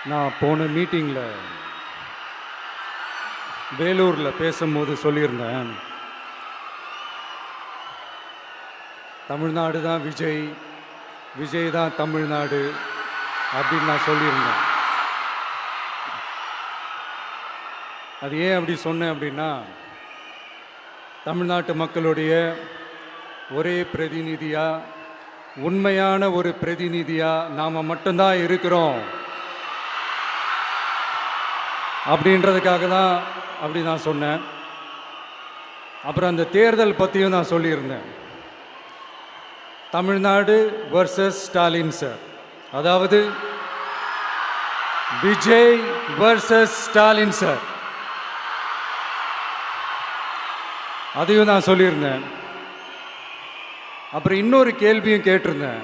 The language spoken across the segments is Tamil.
நான் போன மீட்டிங்கில் வேலூரில் பேசும்போது சொல்லியிருந்தேன், தமிழ்நாடு தான் விஜய், விஜய் தான் தமிழ்நாடு அப்படின்னு நான் சொல்லியிருந்தேன். அது ஏன் அப்படி சொன்னேன் அப்படின்னா, தமிழ்நாட்டு மக்களுடைய ஒரே பிரதிநிதியாக, உண்மையான ஒரு பிரதிநிதியாக நாம் மட்டும்தான் இருக்கிறோம் அப்படின்றதுக்காக தான் அப்படி நான் சொன்னேன். அப்புறம் அந்த தேர்தல் பற்றியும் நான் சொல்லியிருந்தேன். தமிழ்நாடு வர்சஸ் ஸ்டாலின் சார், அதாவது விஜய் வர்சஸ் ஸ்டாலின் சார், அதையும் நான் சொல்லியிருந்தேன். அப்புறம் இன்னொரு கேள்வியும் கேட்டிருந்தேன்.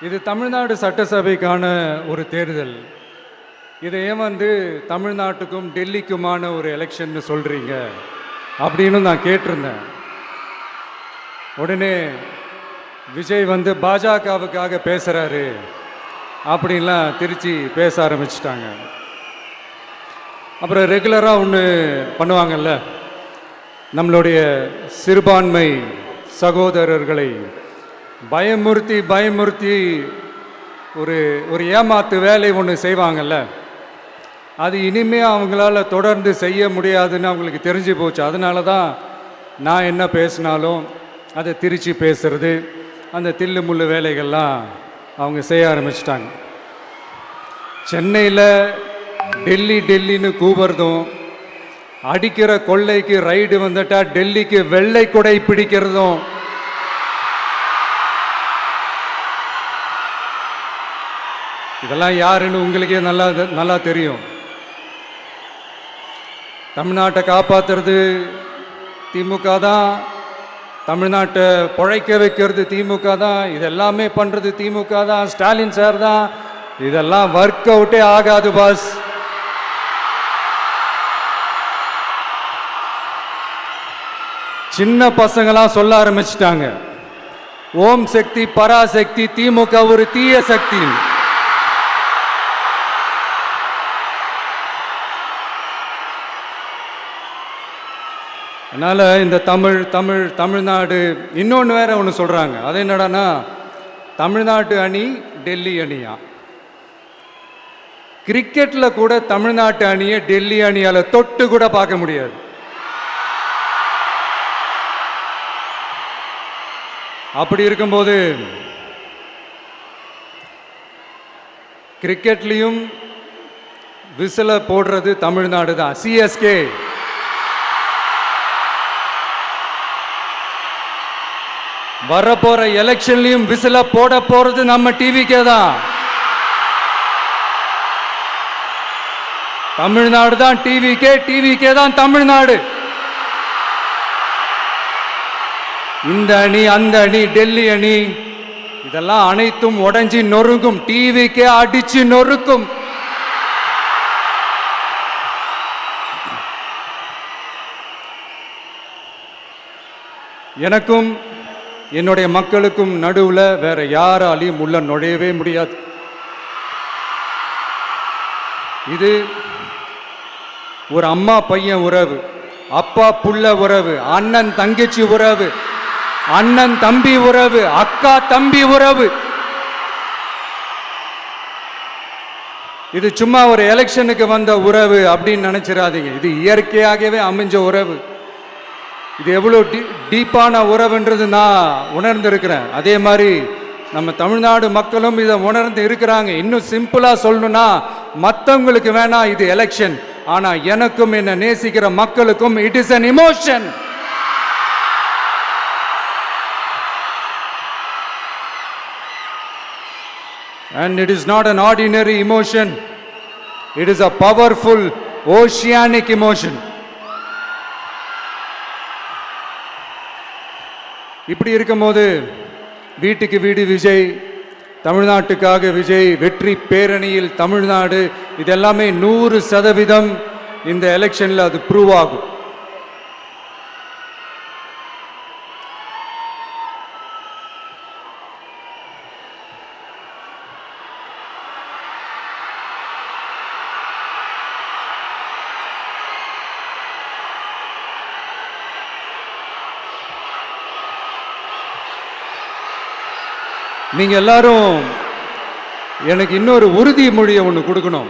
இது தமிழ்நாடு சட்டசபைக்கான ஒரு தேர்தல், இதை ஏன் தமிழ்நாட்டுக்கும் டெல்லிக்குமான ஒரு எலெக்ஷன் சொல்கிறீங்க அப்படின்னு நான் கேட்டிருந்தேன். உடனே விஜய் பாஜகவுக்காக பேசுகிறாரு அப்படின்லாம் திருச்சி பேச ஆரம்பிச்சிட்டாங்க. அப்புறம் ரெகுலராக ஒன்று பண்ணுவாங்கல்ல, நம்மளுடைய சிறுபான்மை சகோதரர்களை பயமுறுத்தி ஒரு ஏமாத்து வேலை ஒன்று செய்வாங்கல்ல, அது இனிமேல் அவங்களால தொடர்ந்து செய்ய முடியாதுன்னு அவங்களுக்கு தெரிஞ்சு போச்சு. அதனால தான் நான் என்ன பேசினாலும் அதை திருச்சி பேசுறது, அந்த தில்லு முள்ளு வேலைகள்லாம் அவங்க செய்ய ஆரம்பிச்சிட்டாங்க. சென்னையில் டெல்லின்னு கூவுறதும், அடிக்கிற கொள்ளைக்கு ரைடு வந்துட்டா டெல்லிக்கு வெள்ளை கொடை பிடிக்கிறதும், இதெல்லாம் யாருன்னு உங்களுக்கே நல்லா தெரியும். தமிழ்நாட்டை காப்பாற்றுறது திமுக தான், தமிழ்நாட்டை பிழைக்க வைக்கிறது திமுக தான், இதெல்லாமே பண்ணுறது திமுக தான், ஸ்டாலின் சார் தான். இதெல்லாம் ஒர்க் அவுட்டே ஆகாது பாஸ். சின்ன பசங்களாம் சொல்ல ஆரம்பிச்சிட்டாங்க, ஓம் சக்தி பராசக்தி, திமுக ஒரு தீய சக்தி. அதனால் இந்த தமிழ்நாடு இன்னொன்று வேற ஒன்று சொல்கிறாங்க. அது என்னடான்னா, தமிழ்நாட்டு அணி டெல்லி அணியா. கிரிக்கெட்டில் கூட தமிழ்நாட்டு அணியை டெல்லி அணியால் தொட்டு கூட பார்க்க முடியாது. அப்படி இருக்கும்போது கிரிக்கெட்லையும் விசில போடுறது தமிழ்நாடு தான், சிஎஸ்கே. வரப்போற எலெக்ஷன்லையும் விசில போட போறது நம்ம டிவிக்கே தான். தமிழ்நாடு தான் டிவிக்கே தான் தமிழ்நாடு. இந்த அணி அந்த அணி டெல்லி அணி இதெல்லாம் அனைத்தும் உடைஞ்சி நொறுங்கும், டிவிக்கே அடிச்சு நொறுக்கும். எனக்கும் என்னுடைய மக்களுக்கும் நடுவில் வேற யாராலையும் உள்ள நுழையவே முடியாது. இது ஒரு அம்மா பையன் உறவு, அப்பா புள்ள உறவு, அண்ணன் தங்கச்சி உறவு, அண்ணன் தம்பி உறவு, அக்கா தம்பி உறவு. இது சும்மா ஒரு எலெக்ஷனுக்கு வந்த உறவு அப்படின்னு நினைச்சிடாதீங்க. இது இயற்கையாகவே அமைஞ்ச உறவு. இது எவ்வளோ டீப்பான உறவுன்றது நான் உணர்ந்திருக்கிறேன். அதே மாதிரி நம்ம தமிழ்நாடு மக்களும் இதை உணர்ந்து இருக்கிறாங்க. இன்னும் சிம்பிளாக சொல்லணும்னா, மற்றவங்களுக்கு வேணா இது எலெக்ஷன், ஆனால் எனக்கும் என்ன நேசிக்கிற மக்களுக்கும் it is an emotion. And it is not an ordinary emotion. It is a powerful oceanic emotion. இப்படி இருக்கும்போது வீட்டுக்கு வீடு விஜய், தமிழ்நாட்டுக்காக விஜய், வெற்றி பேரணியில் தமிழ்நாடு, இதெல்லாமே 100% இந்த எலெக்ஷனில் அது ப்ரூவ் ஆகும். நீங்க எல்லாரும் எனக்கு இன்னொரு உறுதிமொழியை ஒன்று கொடுக்கணும்.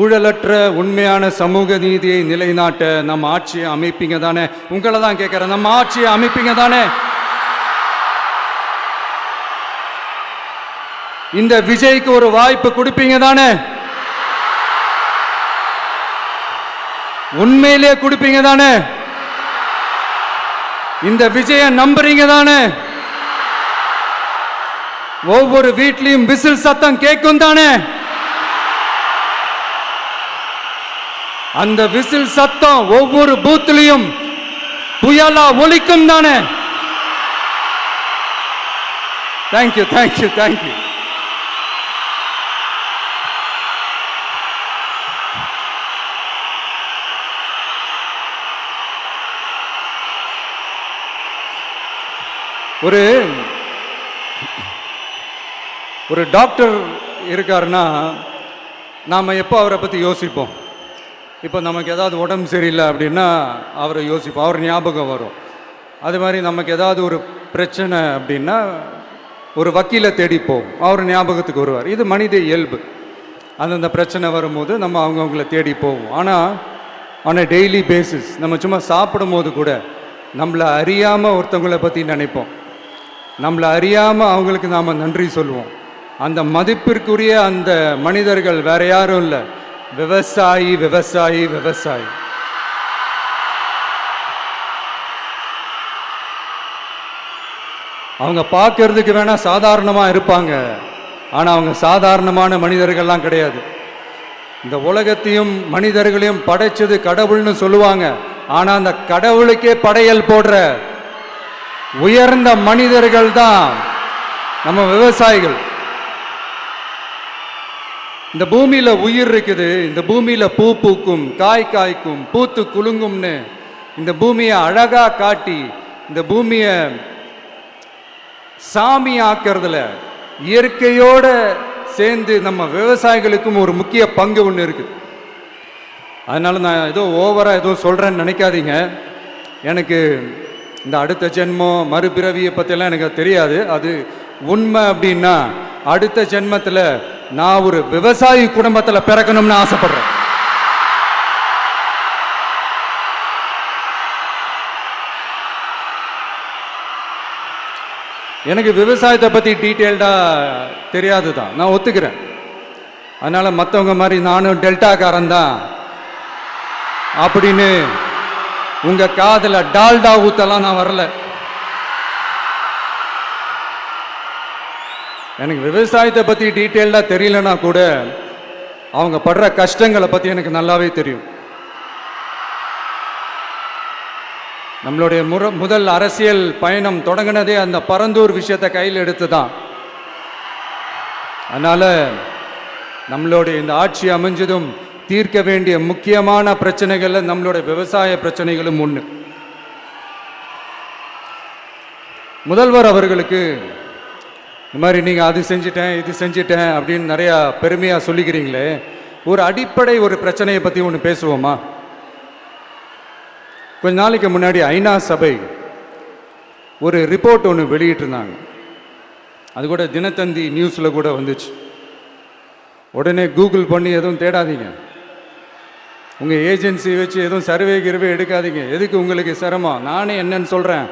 ஊழலற்ற உண்மையான சமூக நீதியை நிலைநாட்ட நம்ம ஆட்சியை அமைப்பீங்க தானே? உங்களை தான் கேட்கிறேன், நம்ம ஆட்சியை அமைப்பீங்க தானே? இந்த விஜய்க்கு ஒரு வாய்ப்பு கொடுப்பீங்க தானே? உண்மையிலே கொடுப்பீங்க தானே? இந்த விஜயை நம்புறீங்க தானே? ஒவ்வொரு வீட்லயும் விசில் சத்தம் கேட்கும் தானே? அந்த விசில் சத்தம் ஒவ்வொரு பூத்திலையும் புயலா ஒலிக்கும் தானே? Thank you thank you thank you. ஒரு டாக்டர் இருக்காருன்னா நாம் எப்போ அவரை பற்றி யோசிப்போம்? இப்போ நமக்கு ஏதாவது உடம்பு சரியில்லை அப்படின்னா அவரை யோசிப்போம், அவர் ஞாபகம் வரும். அது மாதிரி நமக்கு ஏதாவது ஒரு பிரச்சனை அப்படின்னா ஒரு வக்கீலை தேடிப்போம், அவர் ஞாபகத்துக்கு வருவார். இது மனித இயல்பு. அந்தந்த பிரச்சனை வரும்போது நம்ம அவங்கவுங்கள தேடி போவோம். ஆனால் ஆன் அ டெய்லி பேசிஸ் நம்ம சும்மா சாப்பிடும் போது கூட நம்மளை அறியாமல் ஒருத்தவங்களை பற்றி நினைப்போம், நம்மளை அறியாமல் அவங்களுக்கு நாம் நன்றி சொல்லுவோம். அந்த மதிப்பிற்குரிய அந்த மனிதர்கள் வேற யாரும் இல்லை, விவசாயி விவசாயி விவசாயி. அவங்க பார்க்கறதுக்கு வேணா சாதாரணமாக இருப்பாங்க, ஆனால் அவங்க சாதாரணமான மனிதர்கள்லாம் கிடையாது. இந்த உலகத்தையும் மனிதர்களையும் படைச்சது கடவுள்னு சொல்லுவாங்க, ஆனால் அந்த கடவுளுக்கே படையல் போடுற உயர்ந்த மனிதர்கள் தான் நம்ம விவசாயிகள். இந்த பூமியில உயிர் இருக்குது, இந்த பூமியில பூ பூக்கும், காய் காய்க்கும், பூத்து குலுங்கும்னு இந்த பூமியை அழகா காட்டி இந்த பூமியை சாமி ஆக்கிறதுல இயற்கையோட சேர்ந்து நம்ம விவசாயிகளுக்கும் ஒரு முக்கிய பங்கு ஒன்று இருக்குது. அதனால நான் ஏதோ ஓவரா ஏதோ சொல்றேன்னு நினைக்காதீங்க. எனக்கு இந்த அடுத்த ஜென்மம் மறுபிறவியை பற்றியெல்லாம் எனக்கு தெரியாது. அது உண்மை அப்படின்னா அடுத்த ஜென்மத்தில் நான் ஒரு விவசாயி குடும்பத்தில் பிறக்கணும்னு ஆசைப்படுறேன். எனக்கு விவசாயத்தை பற்றி டீட்டெயில்டாக தெரியாது தான், நான் ஒத்துக்கிறேன். அதனால் மற்றவங்க மாதிரி நானும் டெல்டாக்காரன் தான் அப்படின்னு உங்கள் காதில் டால்டா ஊத்தலாம் நான் வரல. எனக்கு விவசாயத்தை பற்றி டீட்டெயில்டாக தெரியலனா கூட அவங்க படுற கஷ்டங்களை பற்றி எனக்கு நல்லாவே தெரியும். நம்மளுடைய முதல் அரசியல் பயணம் தொடங்கினதே அந்த பரந்தூர் விஷயத்தை கையில் எடுத்து தான். அதனால் நம்மளுடைய இந்த ஆட்சி அமைஞ்சதும் தீர்க்க வேண்டிய முக்கியமான பிரச்சனைகளில் நம்மளுடைய விவசாய பிரச்சனைகளும் ஒன்று. முதல்வர் அவர்களுக்கு இந்த மாதிரி நீங்கள் அது செஞ்சிட்டேன் இது செஞ்சிட்டேன் அப்படின்னு நிறையா பெருமையாக சொல்லிக்கிறீங்களே, ஒரு அடிப்படை ஒரு பிரச்சனையை பற்றி ஒன்று பேசுவோமா? கொஞ்ச நாளைக்கு முன்னாடி ஐநா சபை ஒரு ரிப்போர்ட் ஒன்று வெளியிட்டிருந்தாங்க. அது கூட தினத்தந்தி நியூஸில் கூட வந்துச்சு. உடனே கூகுள் பண்ணி எதுவும் தேடாதீங்க, உங்கள் ஏஜென்சி வச்சு எதுவும் சர்வே கிர்வே எடுக்காதீங்க. எதுக்கு உங்களுக்கு சிரமம்? நானே என்னன்னு சொல்கிறேன்.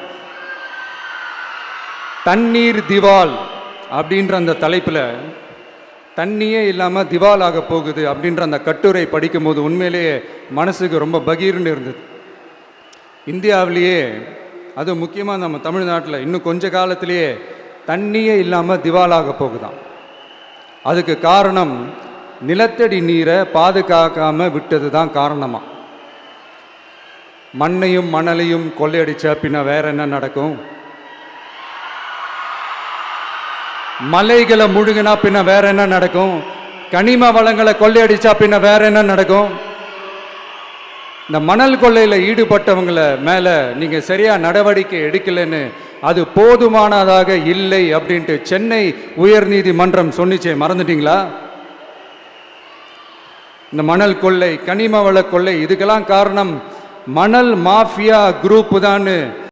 தண்ணீர் திவால் அப்படின்ற அந்த தலைப்பில் தண்ணியே இல்லாமல் திவால் ஆக போகுது அப்படின்ற அந்த கட்டுரை படிக்கும் போது உண்மையிலேயே மனசுக்கு ரொம்ப பகீர்னு இருந்தது. இந்தியாவிலேயே அது முக்கியமாக நம்ம தமிழ்நாட்டில் இன்னும் கொஞ்ச காலத்திலேயே தண்ணியே இல்லாமல் திவாலாக போகுதான். அதுக்கு காரணம் நிலத்தடி நீரை பாதுகாக்காமல் விட்டது தான் காரணமாக. மண்ணையும் மணலையும் கொள்ளையடிச்சா பின்ன வேற என்ன நடக்கும்? மலைகளை முழுகினா பின்ன வேற என்ன நடக்கும்? கனிம வளங்களை கொள்ளையடிச்சா பின்ன வேற என்ன நடக்கும்? இந்த மணல் கொள்ளையில் ஈடுபட்டவங்களை மேலே நீங்கள் சரியாக நடவடிக்கை எடுக்கலைன்னு அது போதுமானதாக இல்லை அப்படின்ட்டு சென்னை உயர்நீதிமன்றம் சொன்னிச்சே, மறந்துட்டீங்களா? இந்த மணல் கொள்ளை, கனிம வள கொள்ளை, இதுக்கெல்லாம் காரணம் மணல் மாஃபியா குரூப் தான்